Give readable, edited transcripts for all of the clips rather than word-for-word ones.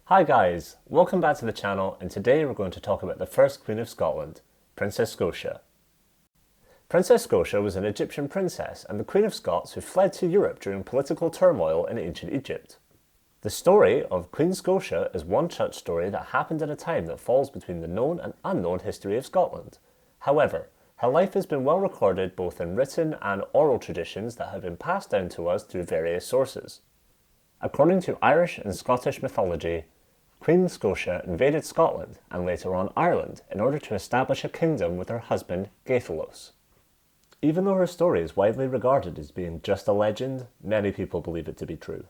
Hi guys, welcome back to the channel, and today we're going to talk about the first Queen of Scotland, Princess Scotia. Princess Scotia was an Egyptian princess and the Queen of Scots who fled to Europe during political turmoil in ancient Egypt. The story of Queen Scotia is one such story that happened at a time that falls between the known and unknown history of Scotland. However, her life has been well recorded both in written and oral traditions that have been passed down to us through various sources. According to Irish and Scottish mythology, Queen Scotia invaded Scotland and later on Ireland in order to establish a kingdom with her husband Gaithalos. Even though her story is widely regarded as being just a legend, many people believe it to be true.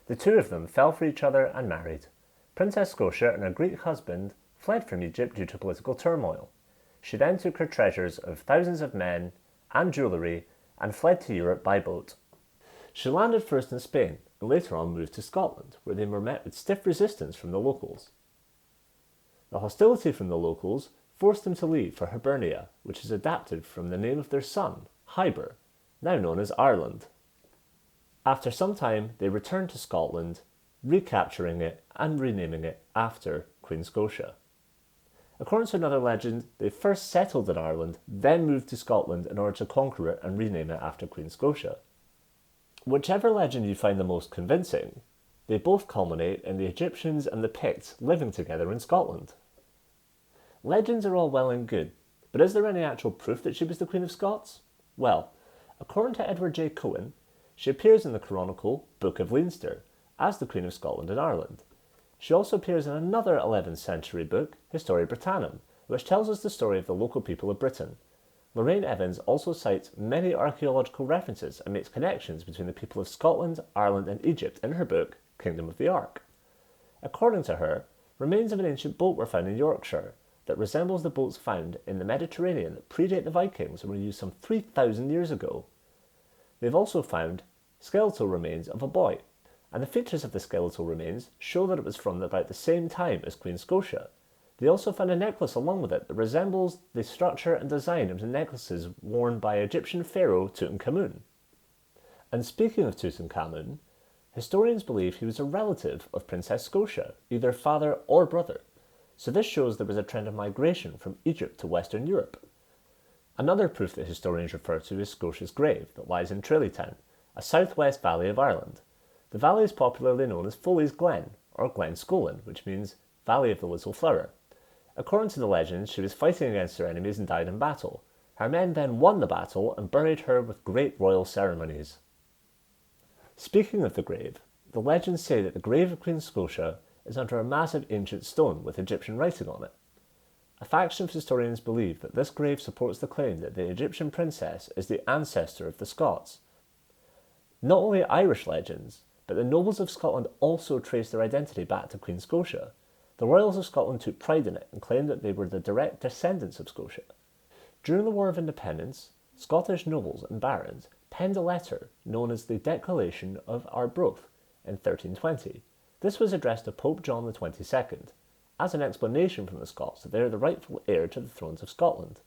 The two of them fell for each other and married. Princess Scotia and her Greek husband fled from Egypt due to political turmoil. She then took her treasures of thousands of men and jewellery and fled to Europe by boat. She landed first in Spain and later on moved to Scotland, where they were met with stiff resistance from the locals. The hostility from the locals forced them to leave for Hibernia, which is adapted from the name of their son, Hyber, now known as Ireland. After some time, they returned to Scotland, recapturing it and renaming it after Queen Scotia. According to another legend, they first settled in Ireland, then moved to Scotland in order to conquer it and rename it after Queen Scotia. Whichever legend you find the most convincing, they both culminate in the Egyptians and the Picts living together in Scotland. Legends are all well and good, but is there any actual proof that she was the Queen of Scots? Well, according to Edward J. Cohen, she appears in the canonical Book of Leinster as the Queen of Scotland and Ireland. She also appears in another 11th century book, Historia Britannicum, which tells us the story of the local people of Britain. Lorraine Evans also cites many archaeological references and makes connections between the people of Scotland, Ireland and Egypt in her book, Kingdom of the Ark. According to her, remains of an ancient boat were found in Yorkshire that resembles the boats found in the Mediterranean that predate the Vikings and were used some 3,000 years ago. They've also found skeletal remains of a boy, and the features of the skeletal remains show that it was from about the same time as Queen Scotia. They also found a necklace along with it that resembles the structure and design of the necklaces worn by Egyptian pharaoh Tutankhamun. And speaking of Tutankhamun, historians believe he was a relative of Princess Scotia, either father or brother, so this shows there was a trend of migration from Egypt to Western Europe. Another proof that historians refer to is Scotia's grave that lies in Town, a southwest valley of Ireland. The valley is popularly known as Foley's Glen, or Glen Scolan, which means Valley of the Little Flower. According to the legend, she was fighting against her enemies and died in battle. Her men then won the battle and buried her with great royal ceremonies. Speaking of the grave, the legends say that the grave of Queen Scotia is under a massive ancient stone with Egyptian writing on it. A faction of historians believe that this grave supports the claim that the Egyptian princess is the ancestor of the Scots. Not only Irish legends, but the nobles of Scotland also trace their identity back to Queen Scotia. The royals of Scotland took pride in it and claimed that they were the direct descendants of Scotia. During the War of Independence, Scottish nobles and barons penned a letter known as the Declaration of Arbroath in 1320. This was addressed to Pope John XXII as an explanation from the Scots that they are the rightful heir to the thrones of Scotland.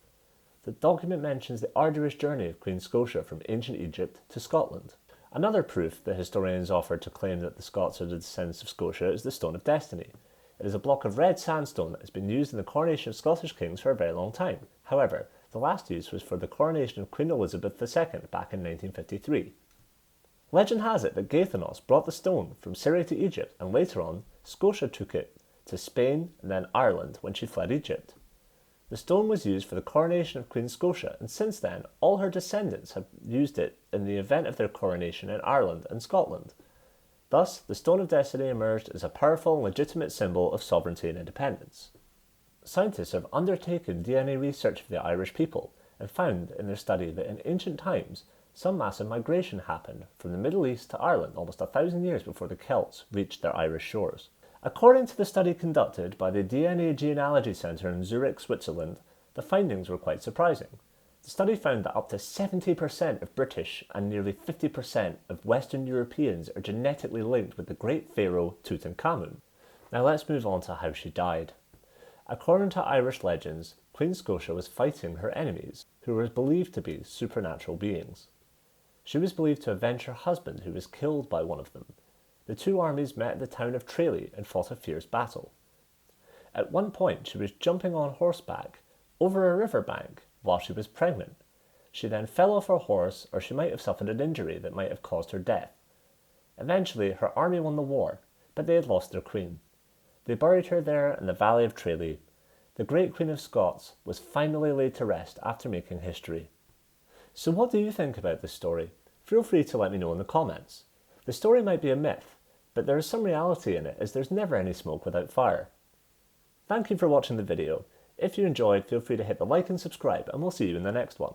The document mentions the arduous journey of Queen Scotia from ancient Egypt to Scotland. Another proof that historians offer to claim that the Scots are the descendants of Scotia is the Stone of Destiny. It is a block of red sandstone that has been used in the coronation of Scottish kings for a very long time. However, the last use was for the coronation of Queen Elizabeth II back in 1953. Legend has it that Gaithanos brought the stone from Syria to Egypt, and later on, Scotia took it to Spain and then Ireland when she fled Egypt. The stone was used for the coronation of Queen Scotia, and since then, all her descendants have used it in the event of their coronation in Ireland and Scotland. Thus, the Stone of Destiny emerged as a powerful and legitimate symbol of sovereignty and independence. Scientists have undertaken DNA research of the Irish people and found in their study that in ancient times, some massive migration happened from the Middle East to Ireland almost 1,000 years before the Celts reached their Irish shores. According to the study conducted by the DNA Genealogy Centre in Zurich, Switzerland, the findings were quite surprising. The study found that up to 70% of British and nearly 50% of Western Europeans are genetically linked with the great pharaoh Tutankhamun. Now let's move on to how she died. According to Irish legends, Queen Scotia was fighting her enemies, who were believed to be supernatural beings. She was believed to avenge her husband, who was killed by one of them. the two armies met at the town of Tralee and fought a fierce battle. At one point, she was jumping on horseback over a riverbank while she was pregnant. She then fell off her horse, or she might have suffered an injury that might have caused her death. Eventually, her army won the war, but they had lost their queen. They buried her there in the valley of Tralee. The great Queen of Scots was finally laid to rest after making history. So what do you think about this story? Feel free to let me know in the comments. The story might be a myth, but there is some reality in it, as there's never any smoke without fire. Thank you for watching the video. If you enjoyed, feel free to hit the like and subscribe, and we'll see you in the next one.